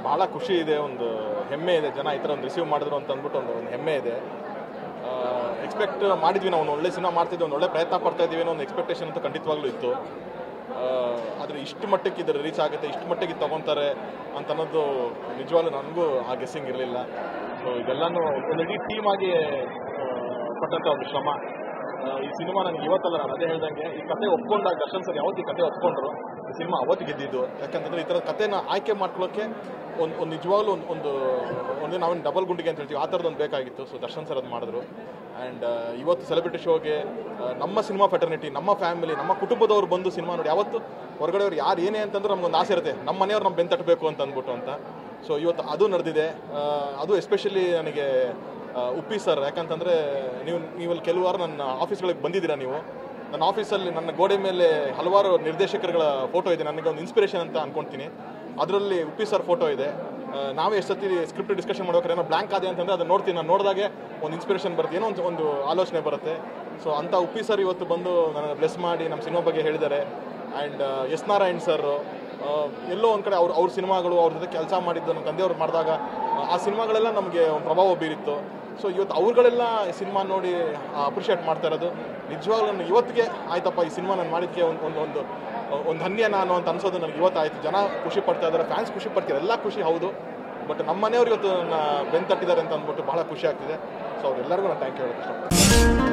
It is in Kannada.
ಭಾಳ ಖುಷಿ ಇದೆ, ಒಂದು ಹೆಮ್ಮೆ ಇದೆ. ಜನ ಈ ಥರ ಒಂದು ರಿಸೀವ್ ಮಾಡಿದ್ರು ಅಂತ ಅಂದ್ಬಿಟ್ಟು ಒಂದು ಹೆಮ್ಮೆ ಇದೆ. ಎಕ್ಸ್ಪೆಕ್ಟ್ ಮಾಡಿದ್ವಿ, ನಾವು ಒಂದು ಒಳ್ಳೆ ಸಿನಿಮಾ ಮಾಡ್ತಿದ್ವಿ, ಒಂದು ಒಳ್ಳೆ ಪ್ರಯತ್ನ ಪಡ್ತಾ ಇದ್ದೀವಿ ಅನ್ನೋ ಒಂದು ಎಕ್ಸ್ಪೆಕ್ಟೇಷನ್ ಅಂತೂ ಖಂಡಿತವಾಗ್ಲೂ ಇತ್ತು. ಆದರೆ ಇಷ್ಟು ಮಟ್ಟಕ್ಕೆ ಇದರ ರೀಚ್ ಆಗುತ್ತೆ, ಇಷ್ಟು ಮಟ್ಟಿಗೆ ತೊಗೊತಾರೆ ಅಂತ ಅನ್ನೋದು ನಿಜವಾಗ್ಲೂ ನನಗೂ ಆ ಗೆಸ್ಸಿಂಗ್ ಇರಲಿಲ್ಲ. ಸೊ ಇದೆಲ್ಲನೂ ಒಂದು ಇಡೀ ಟೀಮ್ ಆಗಿ ಪಟ್ಟಂಥ ಒಂದು ಶ್ರಮ. ಈ ಸಿನಿಮಾ ನನಗೆ ಇವತ್ತಲ್ಲ, ನಾನು ಅದೇ ಹೇಳ್ದಂಗೆ ಈ ಕತೆ ಒಪ್ಕೊಂಡಾಗ ದರ್ಶನ್ ಸರ್ ಯಾವತ್ತು ಈ ಕತೆ ಒಪ್ಕೊಂಡ್ರು ಈ ಸಿನಿಮಾ ಅವತ್ತು ಗೆದ್ದಿದ್ದು. ಯಾಕಂತಂದರೆ ಈ ಥರದ ಕತೆನ ಆಯ್ಕೆ ಮಾಡ್ಕೊಳ್ಳೋಕ್ಕೆ ಒಂದು ನಿಜವಾಗ್ಲೂ ಒಂದು ನಾವೇನು ಡಬಲ್ ಗುಂಡಿಗೆ ಅಂತ ಹೇಳ್ತೀವಿ, ಆ ಥರದೊಂದು ಬೇಕಾಗಿತ್ತು. ಸೊ ದರ್ಶನ್ ಸರ್ ಅದು ಮಾಡಿದ್ರು. ಆ್ಯಂಡ್ ಇವತ್ತು ಸೆಲೆಬ್ರಿಟಿ ಶೋಗೆ ನಮ್ಮ ಸಿನಿಮಾ ಫ್ಯಾಟರ್ನಿಟಿ, ನಮ್ಮ ಫ್ಯಾಮಿಲಿ, ನಮ್ಮ ಕುಟುಂಬದವ್ರು ಬಂದು ಸಿನಿಮಾ ನೋಡಿ, ಯಾವತ್ತು ಹೊರಗಡೆಯವ್ರು ಯಾರು ಏನೇ ಅಂತಂದ್ರೆ ನಮ್ಗೊಂದು ಆಸೆ ಇರುತ್ತೆ, ನಮ್ಮ ಮನೆಯವ್ರು ನಮ್ಮ ಬೆನ್ನು ತಟ್ಟಬೇಕು ಅಂತ ಅಂದ್ಬಿಟ್ಟು ಅಂತ. ಸೊ ಇವತ್ತು ಅದು ನಡೆದಿದೆ. ಅದು ಎಸ್ಪೆಷಲಿ ನನಗೆ ಉಪ್ಪಿ ಸರ್, ಯಾಕಂತಂದರೆ ನೀವಲ್ಲಿ ಕೆಲವಾರು ನನ್ನ ಆಫೀಸ್ಗಳಿಗೆ ಬಂದಿದ್ದೀರಾ. ನೀವು ನನ್ನ ಆಫೀಸಲ್ಲಿ ನನ್ನ ಗೋಡೆ ಮೇಲೆ ಹಲವಾರು ನಿರ್ದೇಶಕರುಗಳ ಫೋಟೋ ಇದೆ, ನನಗೆ ಒಂದು ಇನ್ಸ್ಪಿರೇಷನ್ ಅಂತ ಅಂದ್ಕೊಳ್ತೀನಿ. ಅದರಲ್ಲಿ ಉಪ್ಪಿ ಸರ್ ಫೋಟೋ ಇದೆ. ನಾವೇ ಎಷ್ಟು ಸತಿ ಸ್ಕ್ರಿಪ್ಟ್ ಡಿಸ್ಕಷನ್ ಮಾಡ್ಬೇಕಾದ್ರೆ ಏನೋ ಬ್ಲ್ಯಾಂಕ್ ಆದೆ ಅಂತಂದರೆ ಅದನ್ನು ನೋಡ್ತೀನಿ, ನಾನು ನೋಡಿದಾಗೆ ಒಂದು ಇನ್ಸ್ಪಿರೇಷನ್ ಬರುತ್ತೆ, ಏನೋ ಒಂದು ಆಲೋಚನೆ ಬರುತ್ತೆ. ಸೊ ಅಂಥ ಉಪ್ಪಿ ಸರ್ ಇವತ್ತು ಬಂದು ನನ್ನ ಬ್ಲೆಸ್ ಮಾಡಿ ನಮ್ಮ ಸಿನಿಮಾ ಬಗ್ಗೆ ಹೇಳಿದ್ದಾರೆ. ಆ್ಯಂಡ್ ಎಸ್ ನಾರಾಯಣ್ ಸರ್ ಎಲ್ಲೋ ಒಂದು ಕಡೆ ಅವ್ರ ಸಿನಿಮಾಗಳು ಅವ್ರ ಜೊತೆ ಕೆಲಸ ಮಾಡಿದ್ದು ನಮ್ಮ ತಂದೆಯವ್ರು ಮಾಡಿದಾಗ ಆ ಸಿನಿಮಾಗಳೆಲ್ಲ ನಮಗೆ ಒಂದು ಪ್ರಭಾವ ಬೀರಿತ್ತು. ಸೊ ಇವತ್ತು ಅವ್ರುಗಳೆಲ್ಲ ಸಿನಿಮಾ ನೋಡಿ ಅಪ್ರಿಷಿಯೇಟ್ ಮಾಡ್ತಾ ಇರೋದು ನಿಜವಾಗ್ಲೂ ನನಗೆ ಇವತ್ತಿಗೆ ಆಯ್ತಪ್ಪ, ಈ ಸಿನಿಮಾ ನಾನು ಮಾಡಿದ್ದಕ್ಕೆ ಒಂದು ಧನ್ಯ ನಾನು ಅಂತ ಅನ್ಸೋದು ನನಗೆ ಇವತ್ತು ಆಯಿತು. ಜನ ಖುಷಿ ಪಡ್ತಾ ಇದ್ದಾರೆ, ಫ್ಯಾನ್ಸ್ ಖುಷಿ ಪಡ್ತಾರೆ, ಎಲ್ಲ ಖುಷಿ ಹೌದು. ಬಟ್ ನಮ್ಮ ಮನೆಯವ್ರು ಇವತ್ತು ನನ್ನ ಬೆನ್ನು ತಟ್ಟಿದ್ದಾರೆ ಅಂತ ಅಂದ್ಬಿಟ್ಟು ಭಾಳ ಖುಷಿ ಆಗ್ತಿದೆ. ಸೊ ಅವರೆಲ್ಲರಿಗೂ ನಾನು ಥ್ಯಾಂಕ್ ಯು ಹೇಳೋಕ್ಕೆ ಇಷ್ಟಪಡ್ತೀನಿ.